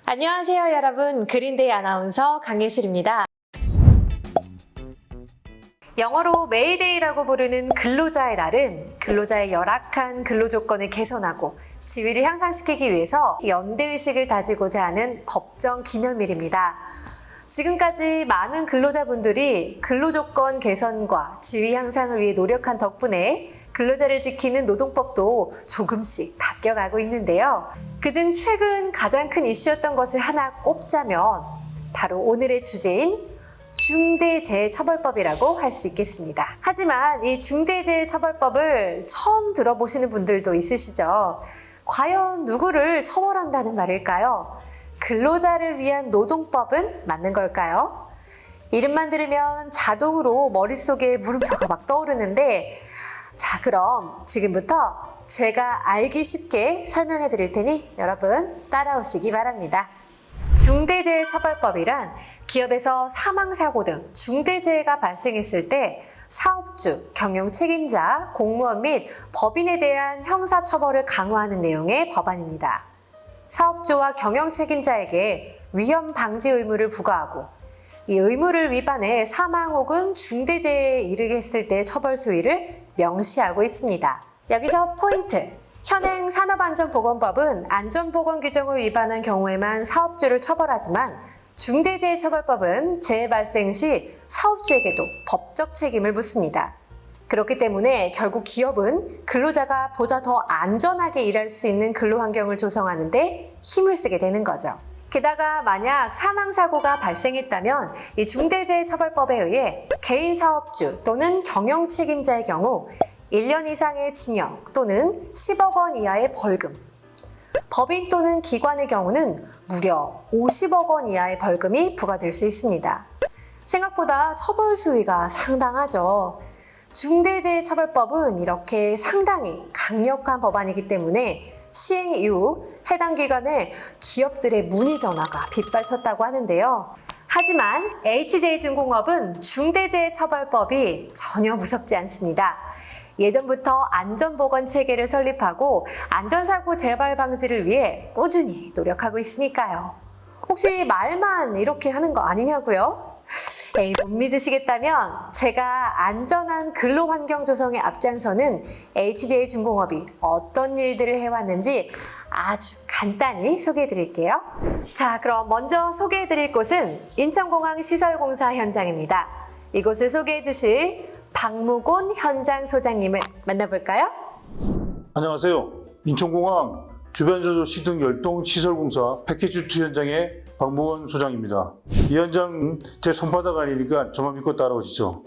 안녕하세요, 여러분. 그린데이 아나운서 강예슬입니다. 영어로 메이데이라고 부르는 근로자의 날은 근로자의 열악한 근로 조건을 개선하고 지위를 향상시키기 위해서 연대의식을 다지고자 하는 법정 기념일입니다. 지금까지 많은 근로자분들이 근로조건 개선과 지위 향상을 위해 노력한 덕분에 근로자를 지키는 노동법도 조금씩 바뀌어가고 있는데요. 그중 최근 가장 큰 이슈였던 것을 하나 꼽자면 바로 오늘의 주제인 중대재해처벌법이라고 할 수 있겠습니다. 하지만 이 중대재해처벌법을 처음 들어보시는 분들도 있으시죠? 과연 누구를 처벌한다는 말일까요? 근로자를 위한 노동법은 맞는 걸까요? 이름만 들으면 자동으로 머릿속에 물음표가 막 떠오르는데, 자, 그럼 지금부터 제가 알기 쉽게 설명해 드릴 테니 여러분 따라오시기 바랍니다. 중대재해처벌법이란 기업에서 사망사고 등 중대재해가 발생했을 때 사업주, 경영책임자, 공무원 및 법인에 대한 형사처벌을 강화하는 내용의 법안입니다. 사업주와 경영책임자에게 위험 방지 의무를 부과하고 이 의무를 위반해 사망 혹은 중대재해에 이르게 했을 때의 처벌 수위를 명시하고 있습니다. 여기서 포인트! 현행 산업안전보건법은 안전보건 규정을 위반한 경우에만 사업주를 처벌하지만 중대재해처벌법은 재해 발생 시 사업주에게도 법적 책임을 묻습니다. 그렇기 때문에 결국 기업은 근로자가 보다 더 안전하게 일할 수 있는 근로환경을 조성하는 데 힘을 쓰게 되는 거죠. 게다가 만약 사망사고가 발생했다면 이 중대재해처벌법에 의해 개인 사업주 또는 경영책임자의 경우 1년 이상의 징역 또는 10억 원 이하의 벌금, 법인 또는 기관의 경우는 무려 50억 원 이하의 벌금이 부과될 수 있습니다. 생각보다 처벌 수위가 상당하죠. 중대재해처벌법은 이렇게 상당히 강력한 법안이기 때문에 시행 이후 해당 기관에 기업들의 문의 전화가 빗발쳤다고 하는데요. 하지만 HJ중공업은 중대재해처벌법이 전혀 무섭지 않습니다. 예전부터 안전보건 체계를 설립하고 안전사고 재발 방지를 위해 꾸준히 노력하고 있으니까요. 혹시 말만 이렇게 하는 거 아니냐고요? 에이, 못 믿으시겠다면 제가 안전한 근로환경 조성에 앞장서는 HJ중공업이 어떤 일들을 해왔는지 아주 간단히 소개해드릴게요. 자, 그럼 먼저 소개해드릴 곳은 인천공항 시설공사 현장입니다. 이곳을 소개해주실 박무곤 현장 소장님을 만나볼까요? 안녕하세요. 인천공항 주변조조 시등 열동 시설공사 패키지2 현장의 박무곤 소장입니다. 이 현장 제 손바닥 아니니까 저만 믿고 따라오시죠.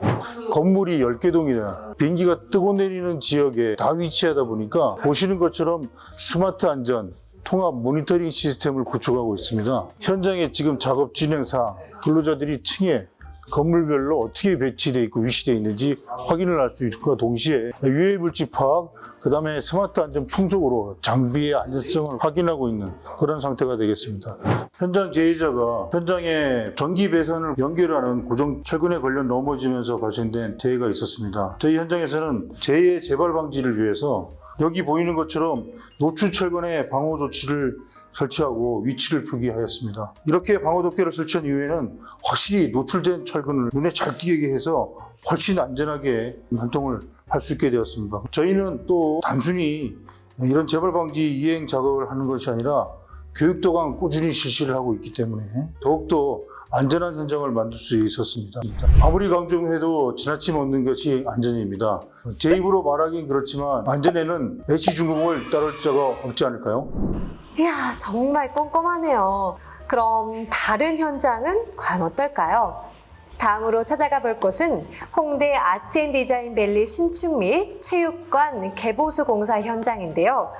건물이 10개 동이나 비행기가 뜨고 내리는 지역에 다 위치하다 보니까 보시는 것처럼 스마트 안전 통합 모니터링 시스템을 구축하고 있습니다. 현장에 지금 작업 진행상 근로자들이 층에 건물별로 어떻게 배치되어 있고 위치되어 있는지 확인을 할 수 있고 동시에 유해 물질 파악, 그 다음에 스마트 안전 풍속으로 장비의 안전성을 확인하고 있는 그런 상태가 되겠습니다. 현장 재해자가 현장에 전기 배선을 연결하는 고정 철근에 걸려 넘어지면서 발생된 재해가 있었습니다. 저희 현장에서는 재해 재발 방지를 위해서 여기 보이는 것처럼 노출 철근에 방호 조치를 설치하고 위치를 표기하였습니다. 이렇게 방호 덮개를 설치한 이후에는 확실히 노출된 철근을 눈에 잘 띄게 해서 훨씬 안전하게 활동을 할 수 있게 되었습니다. 저희는 또 단순히 이런 재발 방지 이행 작업을 하는 것이 아니라 교육 도강 꾸준히 실시를 하고 있기 때문에 더욱더 안전한 현장을 만들 수 있었습니다. 아무리 강조해도 지나치면 없는 것이 안전입니다. 제 입으로 말하긴 그렇지만 안전에는 HJ중공업을 따를 자가 없지 않을까요? 이야, 정말 꼼꼼하네요. 그럼 다른 현장은 과연 어떨까요? 다음으로 찾아가 볼 곳은 홍대 아트앤디자인밸리 신축 및 체육관 개보수 공사 현장인데요.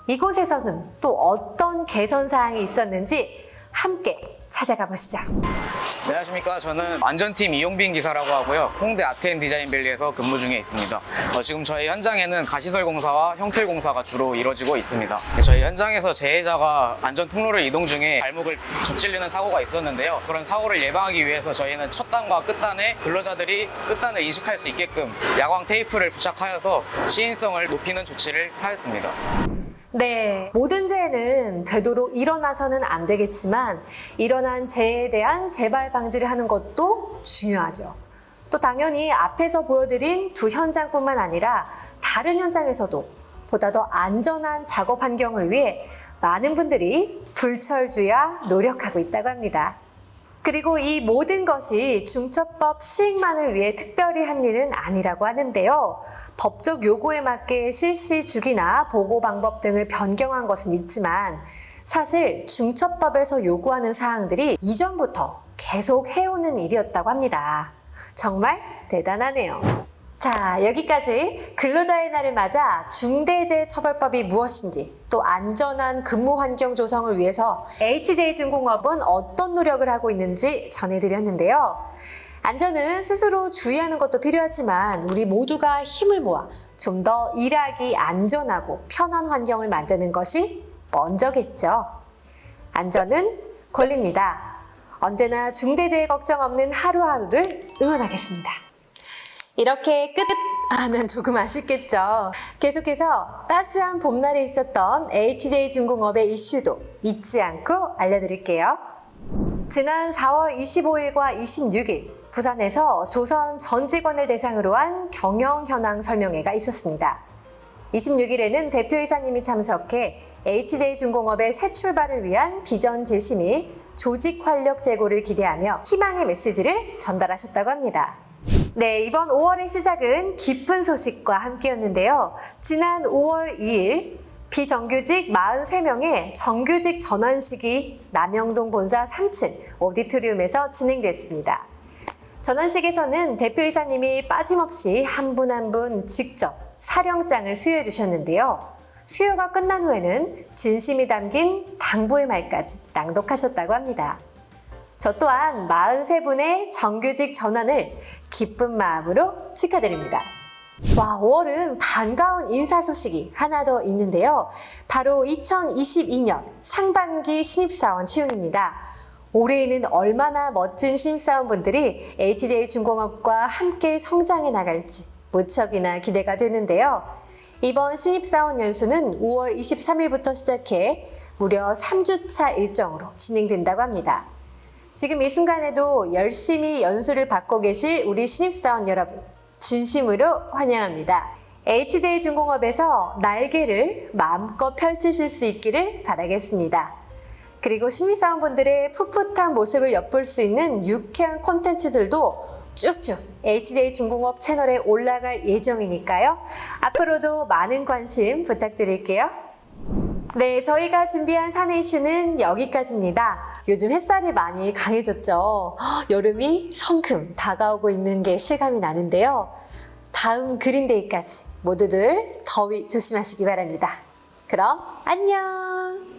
이곳에서는 또 어떤 개선 사항이 있었는지 함께 찾아가 보시죠. 안녕하십니까. 저는 안전팀 이용빈 기사라고 하고요. 홍대 아트앤디자인밸리에서 근무 중에 있습니다. 지금 저희 현장에는 가시설 공사와 형틀 공사가 주로 이루어지고 있습니다. 저희 현장에서 재해자가 안전 통로를 이동 중에 발목을 접질리는 사고가 있었는데요. 그런 사고를 예방하기 위해서 저희는 첫 단과 끝단에 근로자들이 끝단을 인식할 수 있게끔 야광 테이프를 부착하여서 시인성을 높이는 조치를 하였습니다. 네, 모든 재해는 되도록 일어나서는 안 되겠지만 일어난 재해에 대한 재발 방지를 하는 것도 중요하죠. 또 당연히 앞에서 보여드린 두 현장뿐만 아니라 다른 현장에서도 보다 더 안전한 작업 환경을 위해 많은 분들이 불철주야 노력하고 있다고 합니다. 그리고 이 모든 것이 중처법 시행만을 위해 특별히 한 일은 아니라고 하는데요. 법적 요구에 맞게 실시 주기나 보고 방법 등을 변경한 것은 있지만 사실 중처법에서 요구하는 사항들이 이전부터 계속 해오는 일이었다고 합니다. 정말 대단하네요. 자, 여기까지 근로자의 날을 맞아 중대재해처벌법이 무엇인지 또 안전한 근무 환경 조성을 위해서 HJ중공업은 어떤 노력을 하고 있는지 전해드렸는데요. 안전은 스스로 주의하는 것도 필요하지만 우리 모두가 힘을 모아 좀 더 일하기 안전하고 편한 환경을 만드는 것이 먼저겠죠. 안전은 권리입니다. 언제나 중대재해 걱정 없는 하루하루를 응원하겠습니다. 이렇게 끝 하면 조금 아쉽겠죠. 계속해서 따스한 봄날에 있었던 HJ중공업의 이슈도 잊지 않고 알려드릴게요. 지난 4월 25일과 26일 부산에서 조선 전 직원을 대상으로 한 경영 현황 설명회가 있었습니다. 26일에는 대표이사님이 참석해 HJ중공업의 새 출발을 위한 비전 제시 및 조직 활력 제고를 기대하며 희망의 메시지를 전달하셨다고 합니다. 네, 이번 5월의 시작은 기쁜 소식과 함께였는데요. 지난 5월 2일 비정규직 43명의 정규직 전환식이 남영동 본사 3층 오디토리움에서 진행됐습니다. 전환식에서는 대표이사님이 빠짐없이 한 분 한 분 직접 사령장을 수여해 주셨는데요. 수여가 끝난 후에는 진심이 담긴 당부의 말까지 낭독하셨다고 합니다. 저 또한 43분의 정규직 전환을 기쁜 마음으로 축하드립니다. 와, 5월은 반가운 인사 소식이 하나 더 있는데요. 바로 2022년 상반기 신입사원 채용입니다. 올해에는 얼마나 멋진 신입사원분들이 HJ중공업과 함께 성장해 나갈지 무척이나 기대가 되는데요. 이번 신입사원 연수는 5월 23일부터 시작해 무려 3주차 일정으로 진행된다고 합니다. 지금 이 순간에도 열심히 연수를 받고 계실 우리 신입사원 여러분, 진심으로 환영합니다. HJ중공업에서 날개를 마음껏 펼치실 수 있기를 바라겠습니다. 그리고 신입사원분들의 풋풋한 모습을 엿볼 수 있는 유쾌한 콘텐츠들도 쭉쭉 HJ중공업 채널에 올라갈 예정이니까요. 앞으로도 많은 관심 부탁드릴게요. 네, 저희가 준비한 사내 이슈는 여기까지입니다. 요즘 햇살이 많이 강해졌죠. 여름이 성큼 다가오고 있는 게 실감이 나는데요. 다음 그린데이까지 모두들 더위 조심하시기 바랍니다. 그럼 안녕!